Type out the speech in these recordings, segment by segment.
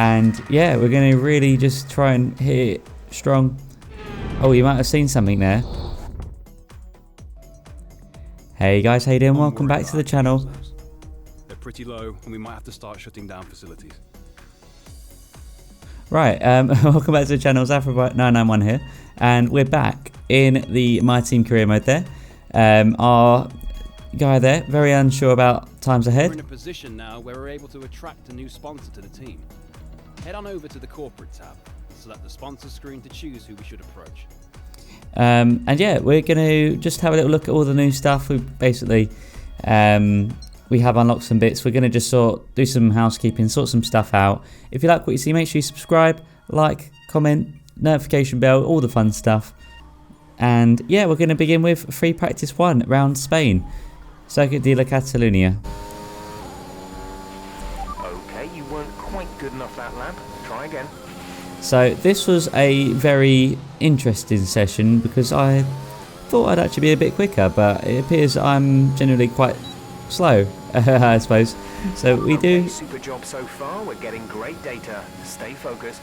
And yeah, we're going to really just try and hit it strong. Oh, you might have seen something there. Hey guys, how you doing? Welcome back to the channel. They're pretty low and we might have to start shutting down facilities. Right, welcome back to the channel. Zafra991 here, and we're back in the My Team career mode there. Our guy there, very unsure about times ahead. We're in a position now where we're able to attract a new sponsor to the team. Head on over to the corporate tab, select the sponsor screen to choose who we should approach. And yeah, we're going to just have a little look at all the new stuff. We basically, we have unlocked some bits. We're going to just do some housekeeping, sort some stuff out. If you like what you see, make sure you subscribe, like, comment, notification bell, all the fun stuff. And yeah, we're going to begin with free practice 1 around Spain. Circuit de la Catalunya. Okay, you weren't quite good enough that lap. Try again. So this was a very interesting session because I thought I'd actually be a bit quicker, but it appears I'm generally quite slow, I suppose. So we do. Super job so far. We're getting great data. Stay focused.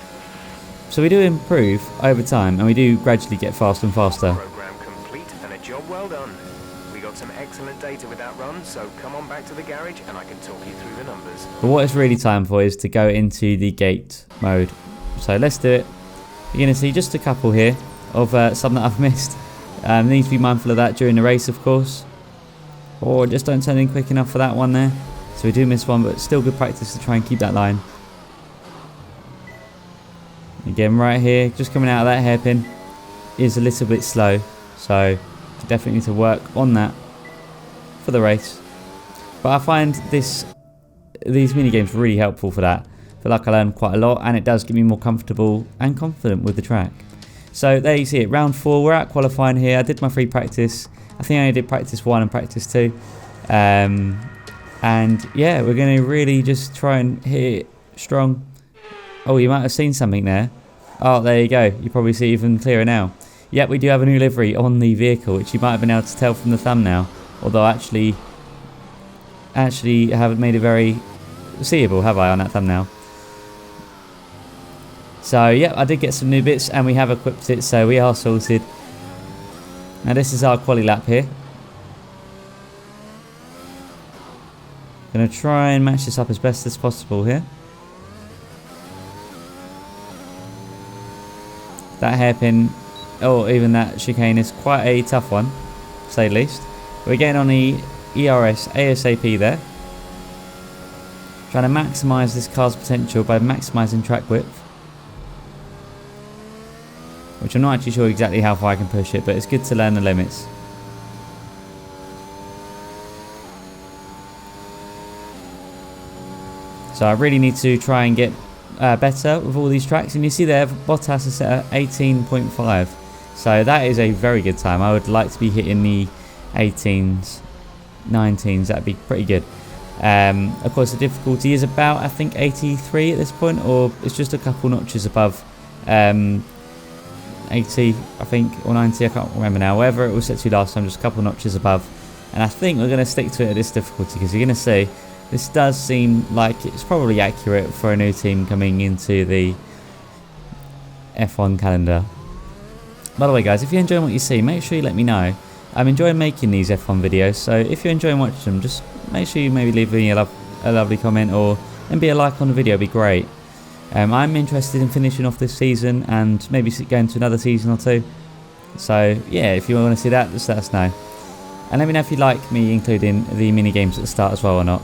So we do improve over time, and we do gradually get faster and faster. Program complete and a job well done. We got some excellent data with that run, so come on back to the garage and I can talk you through the numbers. But what it's really time for is to go into the gate mode. So let's do it. You're going to see just a couple here of some that I've missed. Need to be mindful of that during the race, of course. Or just don't turn in quick enough for that one there. So we do miss one, but still good practice to try and keep that line. Again, right here, just coming out of that hairpin is a little bit slow. So definitely need to work on that for the race. But I find these mini games really helpful for that. I feel like I learn quite a lot, and it does get me more comfortable and confident with the track. So there you see it, round 4, we're at qualifying here. I did my free practice. I think I only did practice 1 and practice 2. And yeah, we're going to really just try and hit it strong. Oh, you might have seen something there. Oh, there you go. You probably see even clearer now. Yep, we do have a new livery on the vehicle, which you might have been able to tell from the thumbnail. Although actually haven't made it very seeable, have I, on that thumbnail? So yeah, I did get some new bits and we have equipped it, so we are sorted. Now this is our quali lap here. Gonna try and match this up as best as possible here. That hairpin, or even that chicane, is quite a tough one, to say the least. We're getting on the ERS ASAP there. Trying to maximise this car's potential by maximising track width. Which I'm not actually sure exactly how far I can push it, but it's good to learn the limits. So I really need to try and get better with all these tracks. And you see there, Bottas is set at 18.5. So that is a very good time. I would like to be hitting the 18s, 19s. That'd be pretty good. Of course, the difficulty is about, I think, 83 at this point, or it's just a couple notches above 80, I think, or 90, I can't remember now. Wherever it was set to last time, just a couple notches above. And I think we're going to stick to it at this difficulty, because you're going to see this does seem like it's probably accurate for a new team coming into the F1 calendar. By the way, guys, if you're enjoying what you see, make sure you let me know. I'm enjoying making these F1 videos, so if you're enjoying watching them, just make sure you maybe leave me a lovely comment, or maybe a like on the video would be great. I'm interested in finishing off this season and maybe going to another season or 2. So yeah, if you want to see that, just let us know. And let me know if you'd like me including the mini games at the start as well or not.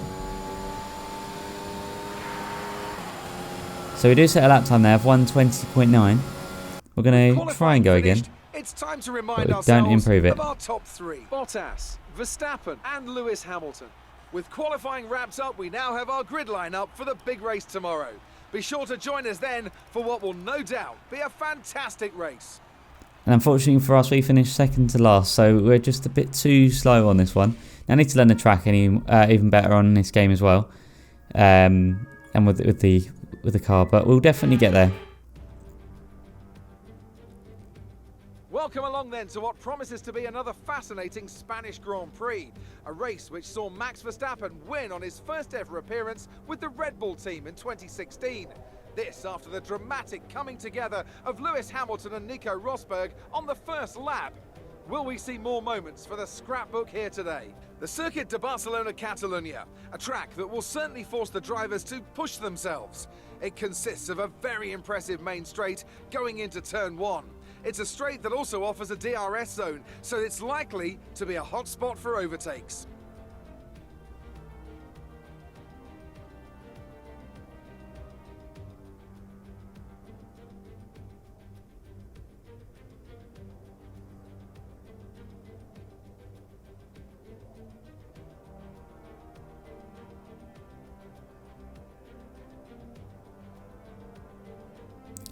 So we do set a lap time there of 1:20.9. We're going to try and go again. It's time to remind but we don't improve it. of our top 3. Bottas, Verstappen and Lewis Hamilton. With qualifying wrapped up, we now have our grid lineup for the big race tomorrow. Be sure to join us then for what will no doubt be a fantastic race. And unfortunately for us, we finished second to last, so we're just a bit too slow on this one. Now I need to learn the track even better on this game as well, and with the car, but we'll definitely get there. Welcome along then to what promises to be another fascinating Spanish Grand Prix. A race which saw Max Verstappen win on his first ever appearance with the Red Bull team in 2016. This after the dramatic coming together of Lewis Hamilton and Nico Rosberg on the first lap. Will we see more moments for the scrapbook here today? The Circuit de Barcelona Catalunya, a track that will certainly force the drivers to push themselves. It consists of a very impressive main straight going into turn 1. It's a straight that also offers a DRS zone, so it's likely to be a hot spot for overtakes.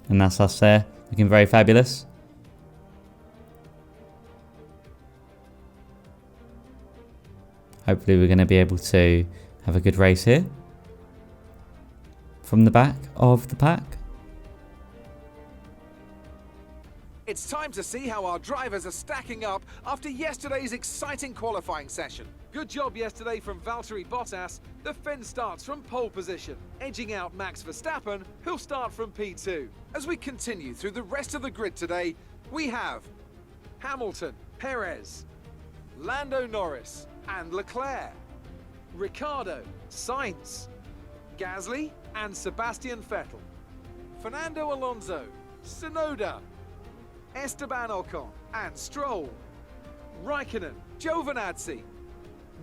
And that's us there, looking very fabulous. Hopefully we're going to be able to have a good race here from the back of the pack. It's time to see how our drivers are stacking up after yesterday's exciting qualifying session. Good job yesterday from Valtteri Bottas. The Finn starts from pole position, edging out Max Verstappen, who'll start from P2. As we continue through the rest of the grid today, we have Hamilton, Perez, Lando Norris and Leclerc, Ricciardo, Sainz, Gasly and Sebastian Vettel, Fernando Alonso, Tsunoda, Esteban Ocon and Stroll, Raikkonen, Giovinazzi,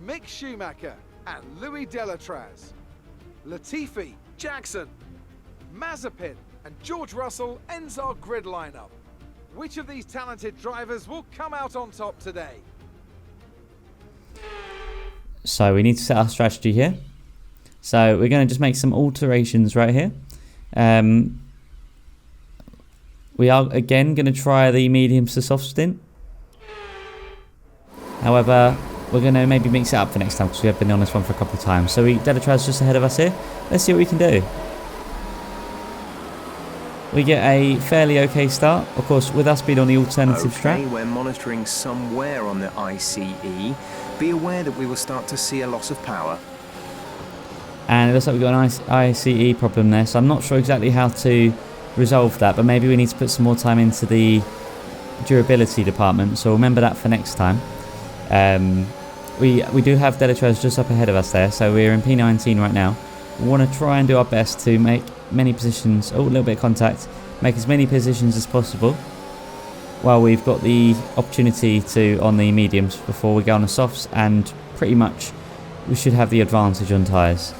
Mick Schumacher and Louis Delatraz, Latifi, Jackson, Mazepin and George Russell ends our grid lineup. Which of these talented drivers will come out on top today? So we need to set our strategy here. So we're going to just make some alterations right here. We are again going to try the mediums to soft stint. However, we're going to maybe mix it up for next time because we have been on this one for a couple of times. So Delatraz just ahead of us here. Let's see what we can do. We get a fairly okay start. Of course, with us being on the alternative track. We're monitoring somewhere on the ICE. Be aware that we will start to see a loss of power. And it looks like we've got an ICE problem there. So I'm not sure exactly how to resolve that, but maybe we need to put some more time into the durability department, so remember that for next time. We do have Delatraz just up ahead of us there, so we're in P19 right now. We want to try and do our best to make many positions, a little bit of contact, make as many positions as possible while we've got the opportunity to on the mediums before we go on the softs, and pretty much we should have the advantage on tyres.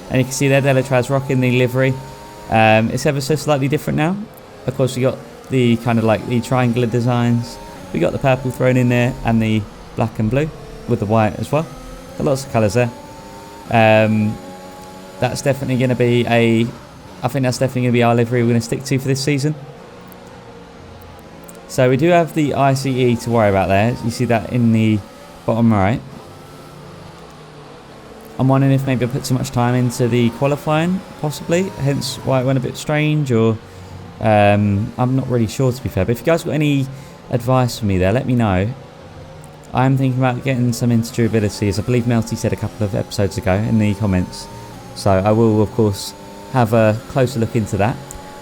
And you can see there Delatraz rocking the livery. It's ever so slightly different now. Of course, we got the kind of like the triangular designs. We got the purple thrown in there and the black and blue with the white as well. Got lots of colours there. That's definitely going to be I think that's definitely going to be our livery we're going to stick to for this season. So we do have the ICE to worry about there. You see that in the bottom right. I'm wondering if maybe I put too much time into the qualifying, possibly, hence why it went a bit strange, or I'm not really sure, to be fair. But if you guys got any advice for me there, let me know. I'm thinking about getting some into durability, as I believe Melty said a couple of episodes ago in the comments. So I will, of course, have a closer look into that.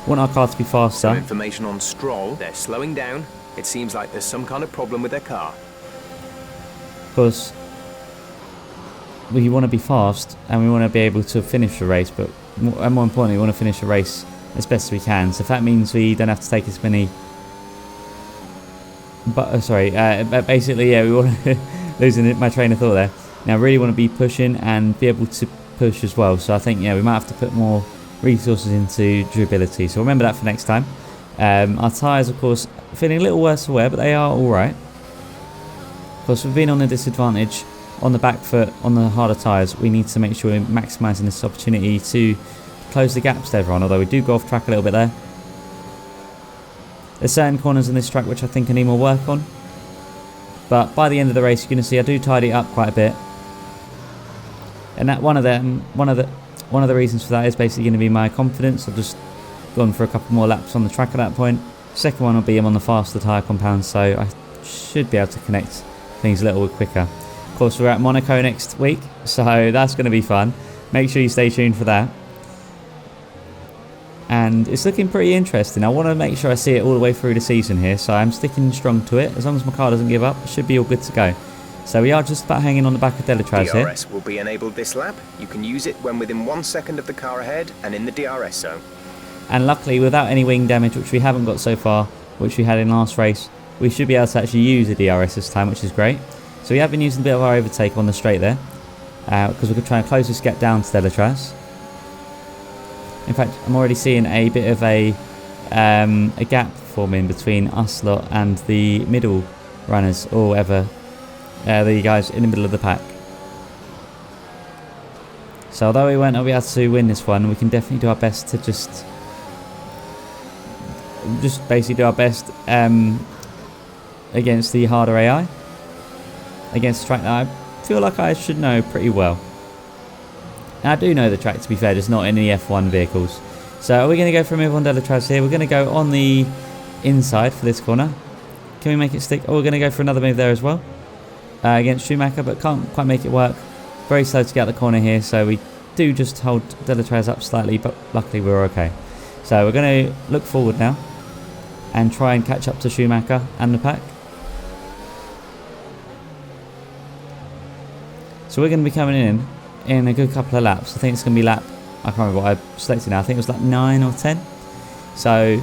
Want our car to be faster. Some information on Stroll. They're slowing down. It seems like there's some kind of problem with their car. Of course, we want to be fast and we want to be able to finish the race, but more importantly, we want to finish the race as best as we can. So if that means we don't have to take as many, basically, yeah, we want to losing my train of thought there. Now, I really want to be pushing and be able to push as well. So I think, yeah, we might have to put more resources into durability. So remember that for next time. Our tyres, of course, feeling a little worse for wear, but they are all right. Of course, we've been on a disadvantage on the back foot, on the harder tyres. We need to make sure we're maximising this opportunity to close the gaps to everyone, although we do go off track a little bit there. There's certain corners in this track which I think I need more work on, but by the end of the race you're going to see I do tidy it up quite a bit, and that one of the reasons for that is basically going to be my confidence. I've just gone for a couple more laps on the track at that point. Second one will be I'm on the faster tyre compound, so I should be able to connect things a little bit quicker. Of course, we're at Monaco next week, so that's going to be fun. Make sure you stay tuned for that. and it's looking pretty interesting. I want to make sure I see it all the way through the season here, so I'm sticking strong to it. As long as my car doesn't give up, it should be all good to go. So we are just about hanging on the back of Delatraz here. DRS will be enabled this lap. You can use it when within 1 second of the car ahead and in the DRS zone. And luckily, without any wing damage, which we haven't got so far, which we had in last race, we should be able to actually use the DRS this time, which is great. So we have been using a bit of our overtake on the straight there, because we're trying to close this gap down to Delatraz. In fact, I'm already seeing a bit of a gap forming between us lot and the middle runners, or whatever, the guys in the middle of the pack. So although we won't be able to win this one, we can definitely do our best to just basically do our best against the harder AI, against a track that I feel like I should know pretty well. And I do know the track, to be fair, just not in the F1 vehicles. So are we going to go for a move on Delatraz here? We're going to go on the inside for this corner. Can we make it stick? Oh, we're going to go for another move there as well against Schumacher, but can't quite make it work. Very slow to get out the corner here, so we do just hold Delatraz up slightly, but luckily we're okay. So we're going to look forward now and try and catch up to Schumacher and the pack. So we're going to be coming in a good couple of laps. I think it's going to be lap, I can't remember what I selected now, I think it was like 9 or 10. So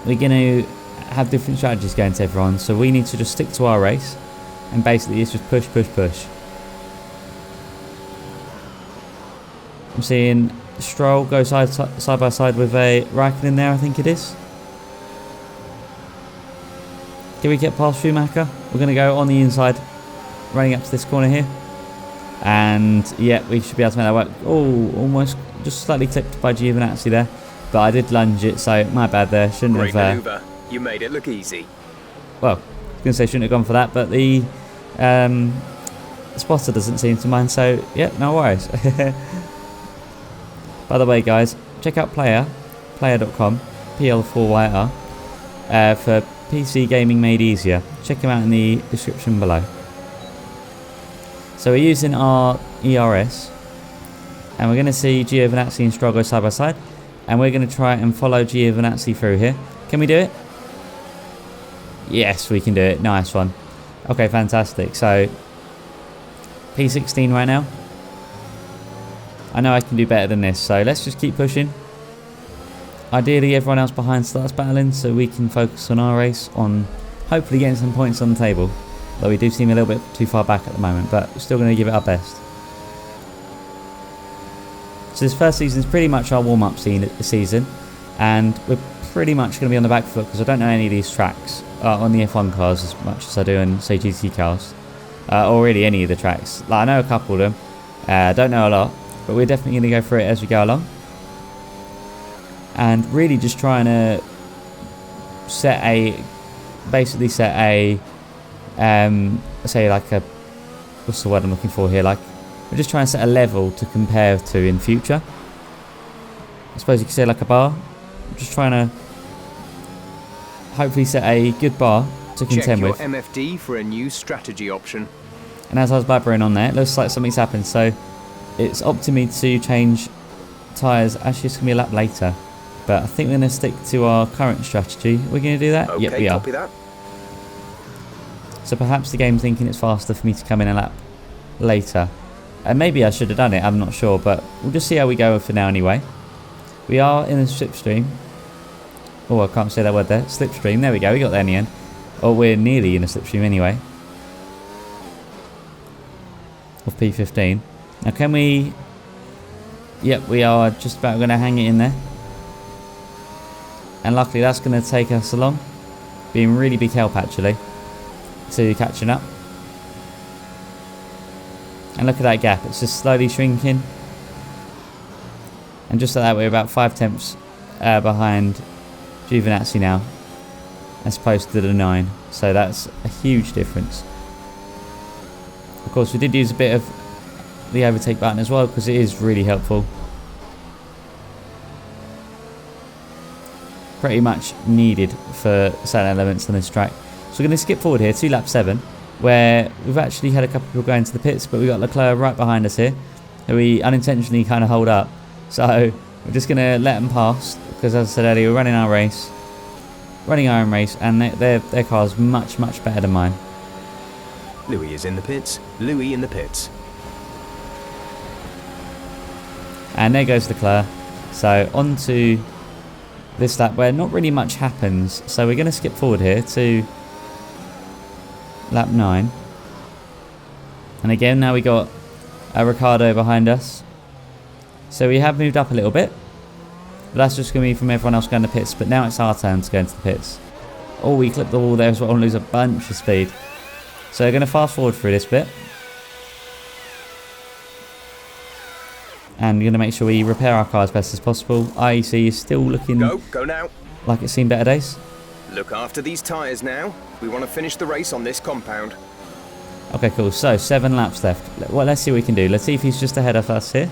we're going to have different strategies going to everyone, so we need to just stick to our race, and basically it's just push, push, push. I'm seeing Stroll go side by side with a Raikkonen there, I think it is. Can we get past Schumacher? We're going to go on the inside, running up to this corner here. And yeah, we should be able to make that work. Oh, almost just slightly tipped by Giovinazzi there. But I did lunge it, so my bad there. Shouldn't Great have... maneuver. You made it look easy. Well, I was going to say shouldn't have gone for that, but the spotter doesn't seem to mind, so yeah, no worries. By the way, guys, check out player.com, PL4YR, for PC gaming made easier. Check him out in the description below. So we're using our ERS, and we're going to see Giovinazzi and Stroll go side by side, and we're going to try and follow Giovinazzi through here. Can we do it? Yes, we can do it. Nice one. Okay, fantastic. So P16 right now. I know I can do better than this, so let's just keep pushing. Ideally, everyone else behind starts battling, so we can focus on our race, on hopefully getting some points on the table. Though we do seem a little bit too far back at the moment, but we're still going to give it our best. So this first season is pretty much our warm-up season, and we're pretty much going to be on the back foot because I don't know any of these tracks on the F1 cars as much as I do in, say, GT cars, or really any of the tracks. Like, I know a couple of them, I don't know a lot, but we're definitely going to go through it as we go along. And really just trying to basically set a, say like a, what's the word I'm looking for here, like, we're just trying to set a level to compare to in future. I suppose you could say like a bar. I'm just trying to hopefully set a good bar to contend with. Check your MFD for a new strategy option. And as I was blabbering on there, it looks like something's happened, so it's opted me to change tyres. Actually, it's going to be a lap later, but I think we're going to stick to our current strategy. We're going to do that? Okay, yep, we are. Copy that. So perhaps the game's thinking it's faster for me to come in a lap later. And maybe I should have done it, I'm not sure, but we'll just see how we go for now anyway. We are in a slipstream. Oh, I can't say that word there. Slipstream, there we go, we got there in the end. Oh, we're nearly in a slipstream anyway. Of P15. Now can we... Yep, we are just about going to hang it in there. And luckily that's going to take us along. Being really big help actually to catching up. And look at that gap, it's just slowly shrinking. And just like that, we're about 5 tenths behind Giovinazzi now, as opposed to the 9. So that's a huge difference. Of course, we did use a bit of the overtake button as well, because it is really helpful. Pretty much needed for certain elements on this track. So we're going to skip forward here to lap 7. Where we've actually had a couple of people going to the pits, but we've got Leclerc right behind us here, who we unintentionally kind of hold up. So We're just going to let them pass, because as I said earlier, we're running our own race, and their car is much, much better than mine. Louis is in the pits. Louis in the pits. And there goes Leclerc. So on to this lap where not really much happens. So we're going to skip forward here to lap 9. And again, now we got Ricardo behind us. So we have moved up a little bit. But that's just going to be from everyone else going to pits. But now it's our turn to go into the pits. Oh, we clipped the wall there as well and lose a bunch of speed. So we're going to fast forward through this bit. And we're going to make sure we repair our car as best as possible. IEC is still looking Go now. like it's seen better days. Look after these tyres now. We want to finish the race on this compound. Okay, cool. So 7 laps left. Well, let's see what we can do. Latifi's just ahead of us here,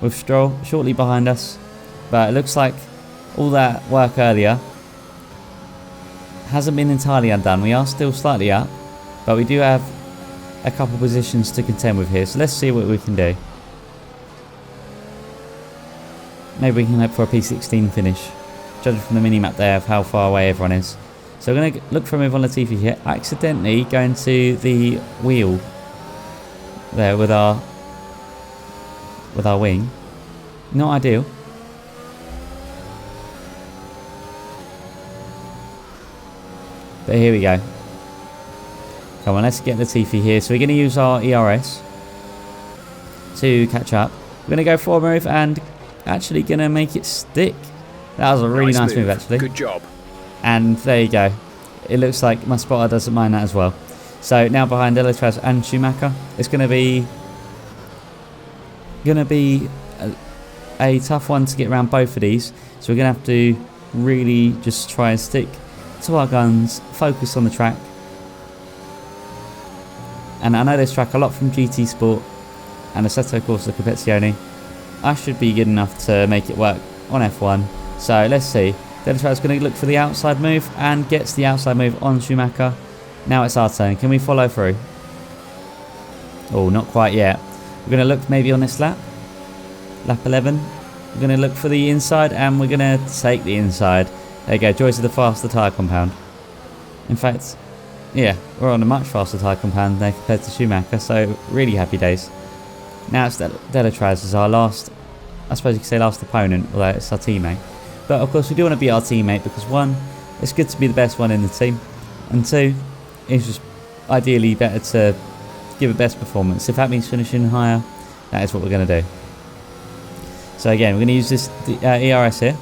with Stroll shortly behind us. But it looks like all that work earlier hasn't been entirely undone. We are still slightly up, but we do have a couple positions to contend with here. So let's see what we can do. Maybe we can hope for a P16 finish, judging from the mini-map there of how far away everyone is. So we're going to look for a move on Latifi here. Accidentally going to the wheel there with our wing. Not ideal. But here we go. Come on, let's get Latifi here. So we're going to use our ERS to catch up. We're going to go for a move and actually going to make it stick. That was a really nice move actually. Good job. And there you go. It looks like my spotter doesn't mind that as well. So now behind Delatraz and Schumacher, it's going to be a tough one to get around both of these. So we're going to have to really just try and stick to our guns, focus on the track. And I know this track a lot from GT Sport and Assetto Corsa Competizione. I should be good enough to make it work on F1. So let's see. Delatraz going to look for the outside move and gets the outside move on Schumacher. Now it's our turn. Can we follow through? Oh, not quite yet. We're going to look maybe on this lap. Lap 11. We're going to look for the inside and we're going to take the inside. There you go. Joys of the faster tyre compound. In fact, yeah, we're on a much faster tyre compound there compared to Schumacher. So really happy days. Now it's Delatraz as our last, I suppose you could say last opponent, although it's our teammate. But of course we do want to be our teammate because 1, it's good to be the best one in the team, and 2, it's just ideally better to give a best performance. If that means finishing higher, that is what we're going to do. So again, we're going to use this ERS here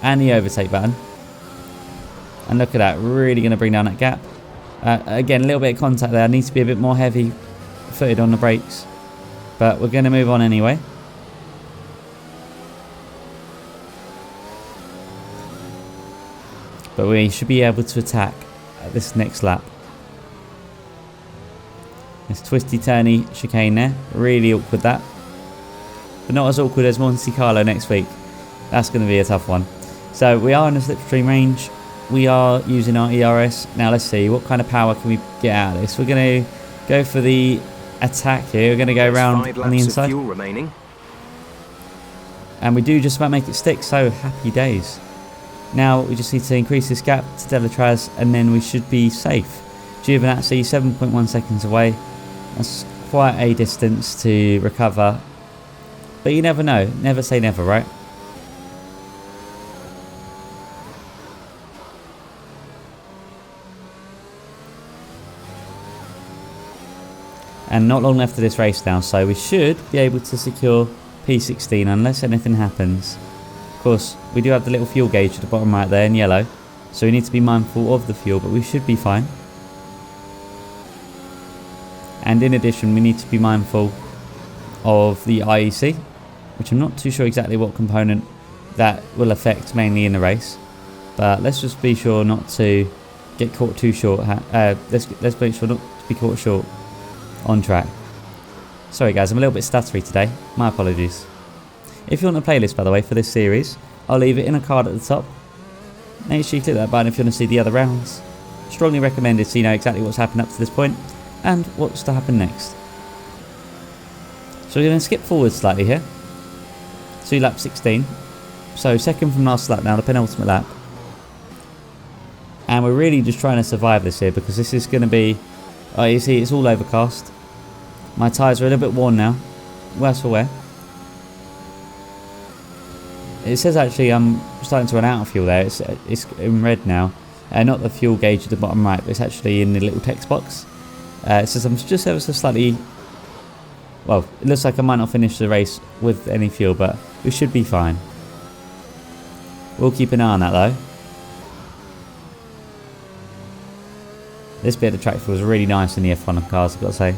and the overtake button, and look at that, really going to bring down that gap. Again, a little bit of contact there. I need to be a bit more heavy footed on the brakes, but we're going to move on anyway. But we should be able to attack at this next lap. This twisty turny chicane there, really awkward that, but not as awkward as Monte Carlo next week. That's going to be a tough one. So we are in the slipstream range. We are using our ERS. Now let's see what kind of power can we get out of this. We're going to go for the attack here. We're going to go around on the inside, fuel remaining. and we do just about make it stick. So happy days. Now we just need to increase this gap to Delatraz and then we should be safe. Giovinazzi 7.1 seconds away. That's quite a distance to recover. But you never know. Never say never, right? And not long left of this race now, so we should be able to secure P16 unless anything happens. Of course, we do have the little fuel gauge at the bottom right there in yellow, so we need to be mindful of the fuel, but we should be fine. And in addition, we need to be mindful of the IEC, which I'm not too sure exactly what component that will affect mainly in the race. But let's just be sure not to get caught too short. Let's make sure not to be caught short on track. Sorry guys, I'm a little bit stuttery today. My apologies. If you want a playlist, by the way, for this series, I'll leave it in a card at the top. Make sure you click that button if you want to see the other rounds. Strongly recommended so you know exactly what's happened up to this point and what's to happen next. So we're going to skip forward slightly here. to lap 16. So second from last lap now, the penultimate lap. And we're really just trying to survive this here because this is going to be... Oh, you see, it's all overcast. My tyres are a little bit worn now. Worse for wear. It says actually I'm starting to run out of fuel there. It's in red now. Not the fuel gauge at the bottom right, but it's actually in the little text box. It says I'm just ever so slightly... Well, it looks like I might not finish the race with any fuel, but we should be fine. We'll keep an eye on that though. This bit of the track feels really nice in the F1 cars, I've got to say.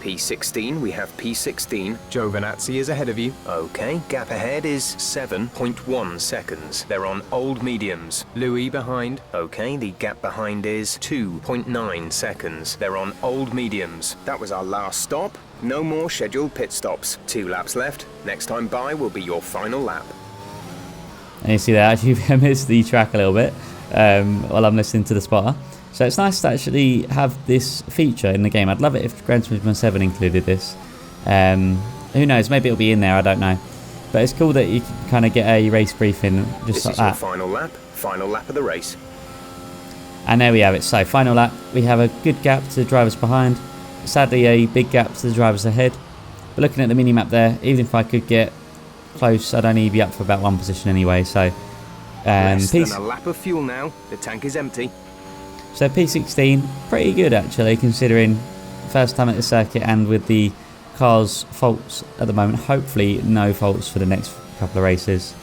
P16, we have P16. Giovinazzi is ahead of you. Okay, gap ahead is 7.1 seconds. They're on old mediums. Louis behind. Okay, the gap behind is 2.9 seconds. They're on old mediums. That was our last stop. No more scheduled pit stops. 2 laps left. Next time by will be your final lap. And you see that I actually missed the track a little bit while I'm listening to the spotter. So it's nice to actually have this feature in the game. I'd love it if Gran Turismo 7 included this. Who knows, maybe it'll be in there, I don't know. But it's cool that you can kind of get a race briefing just like that. This is your final lap of the race. And there we have it. So final lap, we have a good gap to the drivers behind. Sadly a big gap to the drivers ahead. But looking at the mini-map there, even if I could get close, I'd only be up for about 1 position anyway. So less than a lap of fuel now, the tank is empty. So P16, pretty good actually, considering first time at the circuit and with the car's faults at the moment. Hopefully no faults for the next couple of races.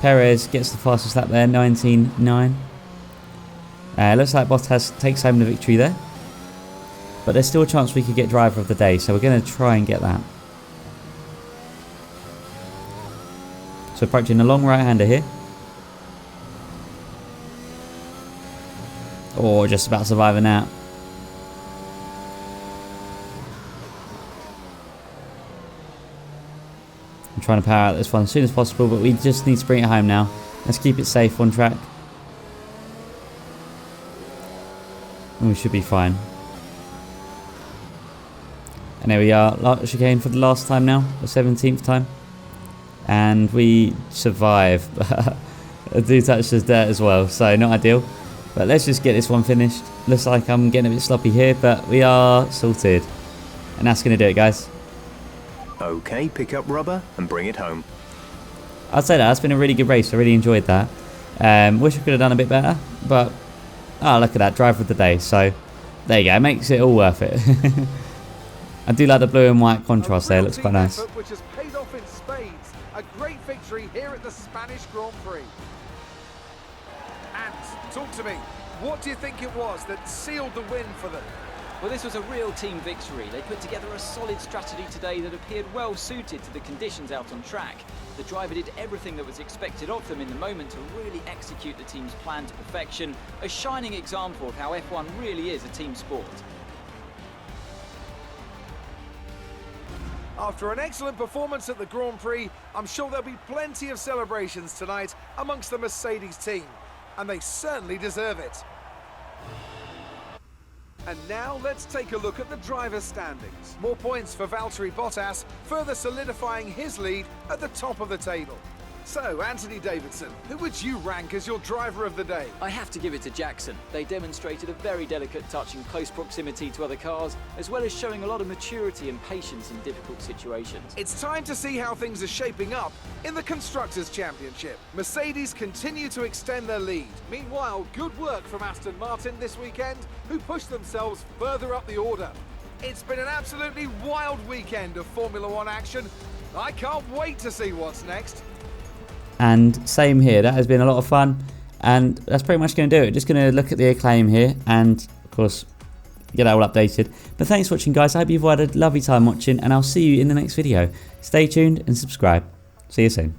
Perez gets the fastest lap there, 19.9. Looks like Bottas takes home the victory there. But there's still a chance we could get driver of the day, so we're going to try and get that. So approaching the long right-hander here. Or just about surviving that. I'm trying to power out this one as soon as possible, but we just need to bring it home now. Let's keep it safe on track. And we should be fine. And there we are, chicane for the last time now, the 17th time. And we survive. I do touch the dirt as well, so not ideal. But let's just get this one finished. Looks like I'm getting a bit sloppy here, but we are sorted. And that's going to do it, guys. Okay, pick up rubber and bring it home. I'd say that's been a really good race. I really enjoyed that. Wish I could have done a bit better, but oh, look at that, driver of the day. So there you go, it makes it all worth it. I do like the blue and white contrast there, it looks quite nice. Which has paid off in spades. A great victory here at the Spanish Grand Prix. And talk to me, what do you think it was that sealed the win for them? Well, this was a real team victory. They put together a solid strategy today that appeared well suited to the conditions out on track. The driver did everything that was expected of them in the moment to really execute the team's plan to perfection. A shining example of how F1 really is a team sport. After an excellent performance at the Grand Prix, I'm sure there'll be plenty of celebrations tonight amongst the Mercedes team. And they certainly deserve it. And now let's take a look at the driver's standings. More points for Valtteri Bottas, further solidifying his lead at the top of the table. So, Anthony Davidson, who would you rank as your driver of the day? I have to give it to Jackson. They demonstrated a very delicate touch in close proximity to other cars, as well as showing a lot of maturity and patience in difficult situations. It's time to see how things are shaping up in the Constructors' Championship. Mercedes continue to extend their lead. Meanwhile, good work from Aston Martin this weekend, who pushed themselves further up the order. It's been an absolutely wild weekend of Formula One action. I can't wait to see what's next. And same here, that has been a lot of fun, and that's pretty much going to do it. Just going to look at the acclaim here and of course get that all updated. But thanks for watching, guys. I hope you've had a lovely time watching, and I'll see you in the next video. Stay tuned and subscribe. See you soon.